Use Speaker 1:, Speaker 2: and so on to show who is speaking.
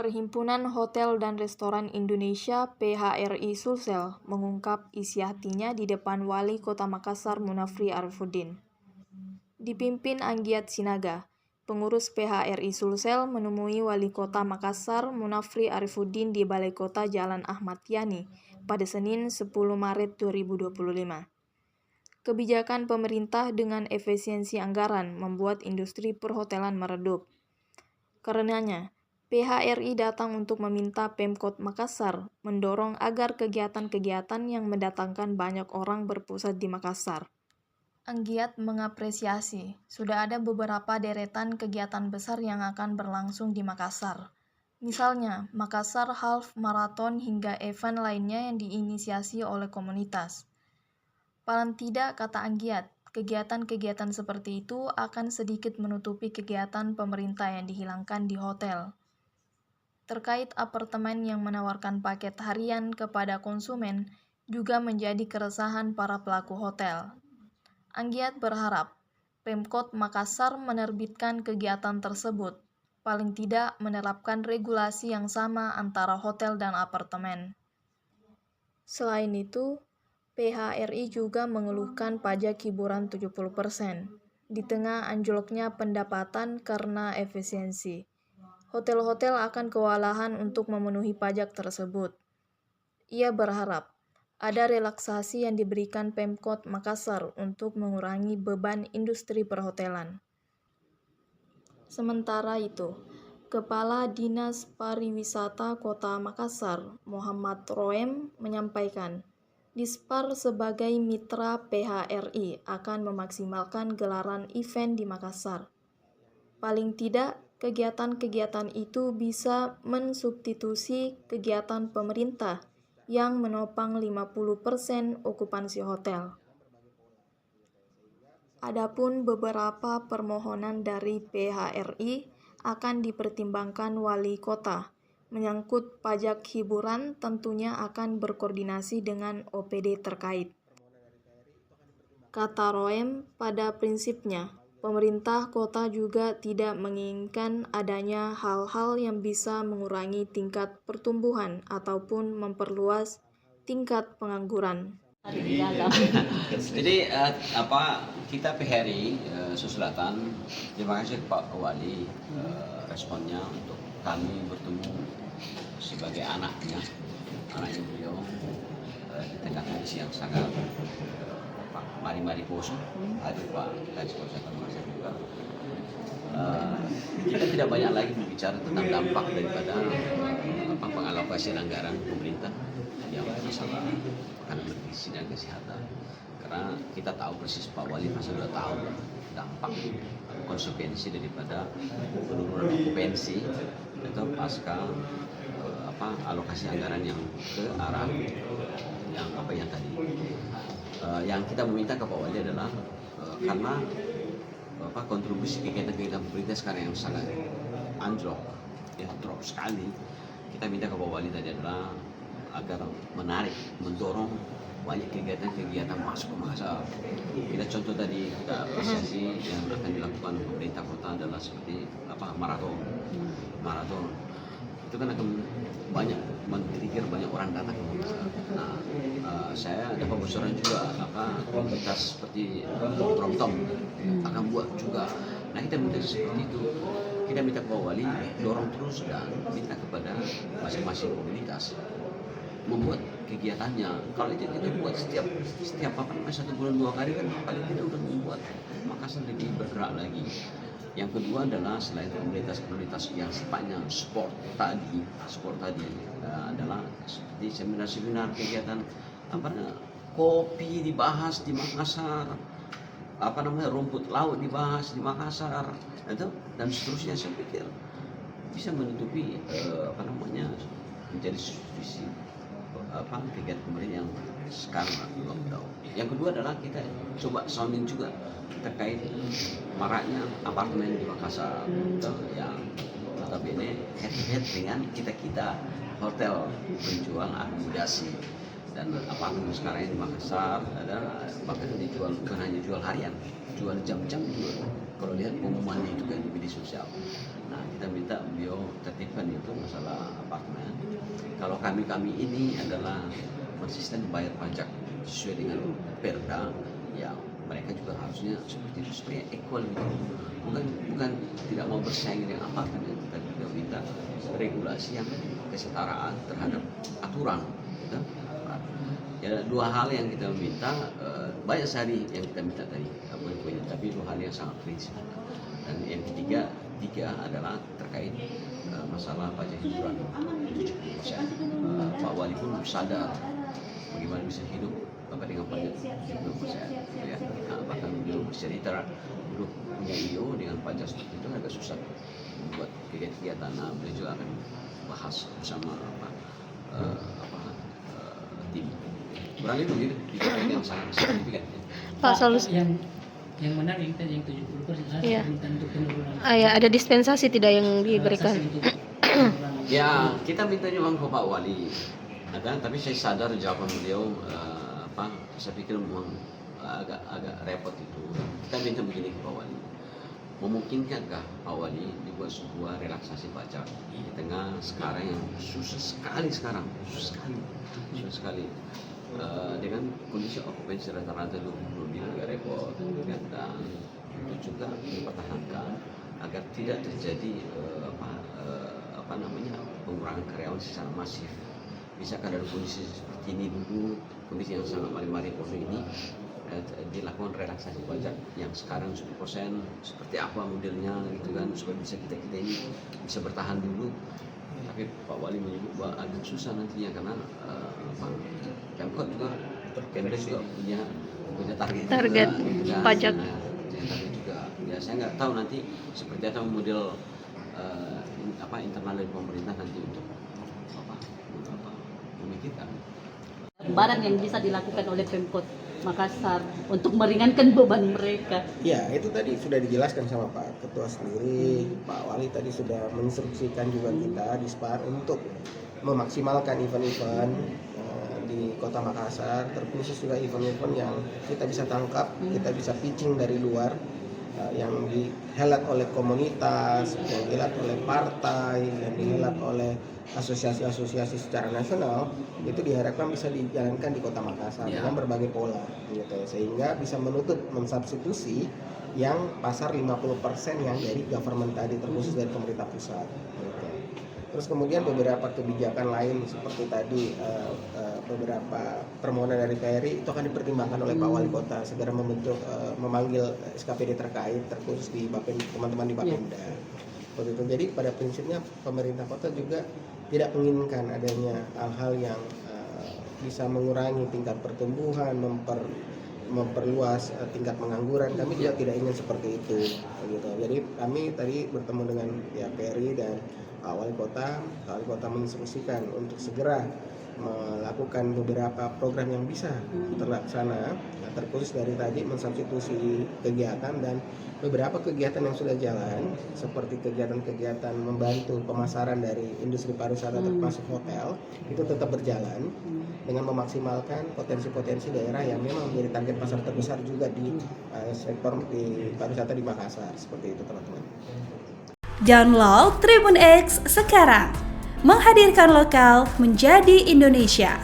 Speaker 1: Perhimpunan Hotel dan Restoran Indonesia (PHRI) Sulsel mengungkap isi hatinya di depan Wali Kota Makassar Munafri Arifudin. Dipimpin Anggiat Sinaga, pengurus PHRI Sulsel menemui Wali Kota Makassar Munafri Arifudin di Balai Kota Jalan Ahmad Yani pada Senin 10 Maret 2025. Kebijakan pemerintah dengan efisiensi anggaran membuat industri perhotelan meredup. Karenanya, PHRI datang untuk meminta Pemkot Makassar mendorong agar kegiatan-kegiatan yang mendatangkan banyak orang berpusat di Makassar. Anggiat mengapresiasi, sudah ada beberapa deretan kegiatan besar yang akan berlangsung di Makassar. Misalnya, Makassar Half Marathon hingga event lainnya yang diinisiasi oleh komunitas. Paling tidak, kata Anggiat, kegiatan-kegiatan seperti itu akan sedikit menutupi kegiatan pemerintah yang dihilangkan di hotel. Terkait apartemen yang menawarkan paket harian kepada konsumen juga menjadi keresahan para pelaku hotel. Anggiat berharap Pemkot Makassar menerbitkan kegiatan tersebut, paling tidak menerapkan regulasi yang sama antara hotel dan apartemen. Selain itu, PHRI juga mengeluhkan pajak hiburan 70% di tengah anjloknya pendapatan karena efisiensi. Hotel-hotel akan kewalahan untuk memenuhi pajak tersebut. Ia berharap ada relaksasi yang diberikan Pemkot Makassar untuk mengurangi beban industri perhotelan. Sementara itu, Kepala Dinas Pariwisata Kota Makassar, Muhammad Roem, menyampaikan, Dispar sebagai mitra PHRI akan memaksimalkan gelaran event di Makassar. Paling tidak, kegiatan-kegiatan itu bisa mensubstitusi kegiatan pemerintah yang menopang 50% okupansi hotel. Adapun beberapa permohonan dari PHRI akan dipertimbangkan wali kota. Menyangkut pajak hiburan tentunya akan berkoordinasi dengan OPD terkait. Kata Roem, pada prinsipnya, pemerintah kota juga tidak menginginkan adanya hal-hal yang bisa mengurangi tingkat pertumbuhan ataupun memperluas tingkat pengangguran.
Speaker 2: Jadi kita PHRI Sulawesi Selatan, terima kasih Pak Wali responnya untuk kami bertemu sebagai anaknya beliau di tengah kondisi yang sangat mari poso, ada Pak Kadis Polsek Makassar juga. Kita tidak banyak lagi berbicara tentang dampak daripada pengalokasian anggaran pemerintah yang masalah makanan nutrisi dan kesehatan. Karena kita tahu persis, Pak Wali pasti sudah tahu dampak konsekuensi daripada penurunan okupansi itu pasca alokasi anggaran yang ke arah yang tadi. Yang kita meminta ke Pak Wali adalah karena kontribusi kegiatan-kegiatan pemerintah sekarang yang sangat anjlok, drop sekali. Kita minta ke Pak Wali tadi adalah agar menarik, mendorong banyak kegiatan-kegiatan masuk ke Makassar. Kita contoh tadi, kita apresiasi yang akan dilakukan pemerintah kota adalah seperti maraton. Itu kan akan banyak men-trigger banyak orang datang ke Makassar. Nah, saya dapat bocoran juga komunitas seperti Tromtom akan buat juga. Nah, kita minta seperti itu. Kita minta ke Pak Wali dorong terus dan minta kepada masing-masing komunitas membuat kegiatannya. Kalau itu kita buat setiap 1 bulan 2 kali kan paling tidak udah membuat Makassar lebih bergerak lagi. Yang kedua adalah selain komunitas-komunitas yang sifatnya sport tadi adalah seperti seminar-seminar kegiatan kopi dibahas di Makassar, rumput laut dibahas di Makassar, dan seterusnya. Saya pikir bisa menutupi menjadi substitusi kegiatan pemerintah yang sekarang lockdown. Yang kedua adalah kita coba sounding juga terkait maraknya apartemen di Makassar yang notabene head to head dengan kita hotel penjual akomodasi. dan apartemen sekarang di Makassar ada bahkan dijual, bukan hanya jual harian, jual jam-jam juga. Kalau lihat pengumuman itu kan di media sosial. Nah, kita minta beliau tertibkan itu masalah apartemen. Kalau kami ini adalah konsisten bayar pajak sesuai dengan perda, ya mereka juga harusnya seperti itu supaya equal gitu. Bukan tidak mau bersaing dengan apartemen, tapi kita minta regulasi yang kesetaraan terhadap aturan. Gitu. Ya, dua hal yang kita minta, banyak sekali yang kita minta tadi, poin-poinnya, tapi dua hal yang sangat prinsip. Dan yang tiga adalah terkait masalah pajak hiburan 70%. Pak Wali pun sadar bagaimana bisa hidup dengan pajak 70%. Ya. Nah, bahkan beliau bercerita dulu punya IO dengan pajak seperti itu agak susah membuat kegiatan. Nah, beliau juga akan bahas bersama tim. Kurang lebih begitu, tiga poin yang sangat signifikan.
Speaker 3: Pak,
Speaker 4: yang menarik tadi yang 70%
Speaker 3: Iya.
Speaker 4: untuk penurunan.
Speaker 3: Ya, ada dispensasi tidak yang diberikan?
Speaker 2: Ya, kita minta memang ke Pak Wali, tapi saya sadar jawaban beliau saya pikir memang agak repot itu. Kita minta begini ke Pak Wali, memungkinkankah Pak Wali dibuat sebuah relaksasi pajak di tengah sekarang yang susah sekali. Dengan kondisi okupansi rata-rata 20 agak repot, dan itu juga dipertahankan agar tidak terjadi pengurangan karyawan secara masif. Misalkan dari kondisi seperti ini dulu, kondisi yang sangat mari-mari ini, dilakukan relaksasi pajak yang sekarang 10% seperti apa modelnya gitu kan, supaya bisa kita ini bisa bertahan dulu. Tapi Pak Wali menyebut bahwa agak susah nantinya karena Pemkot juga punya target juga,
Speaker 3: pajak.
Speaker 2: target juga. Ya, saya nggak tahu nanti seperti apa model internal dari pemerintah nanti untuk memikirkan
Speaker 5: barang yang bisa dilakukan oleh Pemkot Makassar untuk meringankan beban mereka.
Speaker 6: Ya, itu tadi sudah dijelaskan sama Pak Ketua sendiri. Pak Wali tadi sudah menginstruksikan juga kita di SPAR untuk memaksimalkan event-event di Kota Makassar, terkhusus juga event-event yang kita bisa tangkap, kita bisa pitching dari luar, yang dihelat oleh komunitas, yang dihelat oleh partai, yang dihelat oleh asosiasi-asosiasi secara nasional, itu diharapkan bisa dijalankan di Kota Makassar dengan berbagai pola gitu, sehingga bisa mensubstitusi yang pasar 50% yang dari government tadi, terkhusus dari pemerintah pusat gitu. Terus kemudian beberapa kebijakan lain seperti tadi beberapa permohonan dari PRI itu akan dipertimbangkan oleh Pak Wali Kota segera memanggil SKPD terkait, terkhusus di teman-teman di Bapenda. Begitu. Jadi pada prinsipnya pemerintah kota juga tidak menginginkan adanya hal-hal yang bisa mengurangi tingkat pertumbuhan, memperluas tingkat pengangguran. Kami juga tidak ingin seperti itu gitu. Jadi kami tadi bertemu dengan PRI dan Pak Wali Kota menginstruksikan untuk segera melakukan beberapa program yang bisa terlaksana, terkhusus dari tadi mensubstitusi kegiatan, dan beberapa kegiatan yang sudah jalan seperti kegiatan-kegiatan membantu pemasaran dari industri pariwisata termasuk hotel itu tetap berjalan dengan memaksimalkan potensi-potensi daerah yang memang menjadi target pasar terbesar juga di sektor di pariwisata di Makassar. Seperti itu teman-teman.
Speaker 7: Download Tribun X sekarang, menghadirkan lokal menjadi Indonesia.